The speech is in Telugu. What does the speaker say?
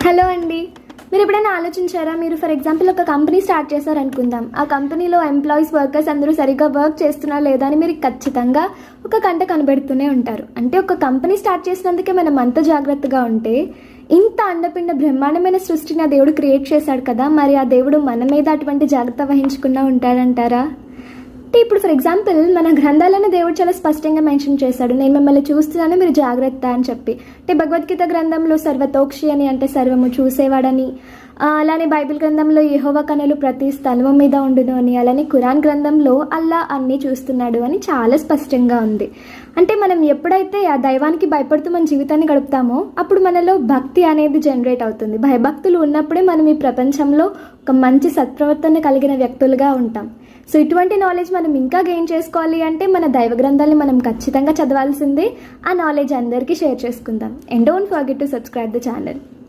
హలో అండి. మీరు ఎప్పుడైనా ఆలోచించారా? మీరు ఫర్ ఎగ్జాంపుల్ ఒక కంపెనీ స్టార్ట్ చేశారనుకుందాం. ఆ కంపెనీలో ఎంప్లాయీస్, వర్కర్స్ అందరూ సరిగ్గా వర్క్ చేస్తున్నారా లేదా అని మీరు ఖచ్చితంగా ఒక కంట కనబెడుతూనే ఉంటారు. అంటే ఒక కంపెనీ స్టార్ట్ చేసినందుకే మనం అంత జాగ్రత్తగా ఉంటే, ఇంత అండపిండ బ్రహ్మాండమైన సృష్టిని ఆ దేవుడు క్రియేట్ చేశాడు కదా, మరి ఆ దేవుడు మన మీద అటువంటి జాగ్రత్త వహించకుండా ఉంటాడంటారా? అంటే ఇప్పుడు ఫర్ ఎగ్జాంపుల్ మన గ్రంథాలను దేవుడు చాలా స్పష్టంగా మెన్షన్ చేశాడు, నేను మిమ్మల్ని చూస్తున్నాను, మీరు జాగ్రత్త అని చెప్పి. అంటే భగవద్గీత గ్రంథంలో సర్వతోక్షి అని, అంటే సర్వము చూసేవాడని, అలానే బైబిల్ గ్రంథంలో యెహోవా కనులు ప్రతి స్థలము మీద ఉండును అని, అలానే ఖురాన్ గ్రంథంలో అల్లా అన్నీ చూస్తున్నాడు అని చాలా స్పష్టంగా ఉంది. అంటే మనం ఎప్పుడైతే ఆ దైవానికి భయపడుతూ మన జీవితాన్ని గడుపుతామో అప్పుడు మనలో భక్తి అనేది జనరేట్ అవుతుంది. భయభక్తులు ఉన్నప్పుడే మనం ఈ ప్రపంచంలో ఒక మంచి సత్ప్రవర్తన కలిగిన వ్యక్తులుగా ఉంటాం. సో ఇటువంటి నాలెడ్జ్ మనం ఇంకా గెయిన్ చేసుకోవాలి అంటే మన దైవ గ్రంథాలని మనం ఖచ్చితంగా చదవాల్సిందే. ఆ నాలెడ్జ్ అందరికీ షేర్ చేసుకుందాం. And don't forget to subscribe the channel.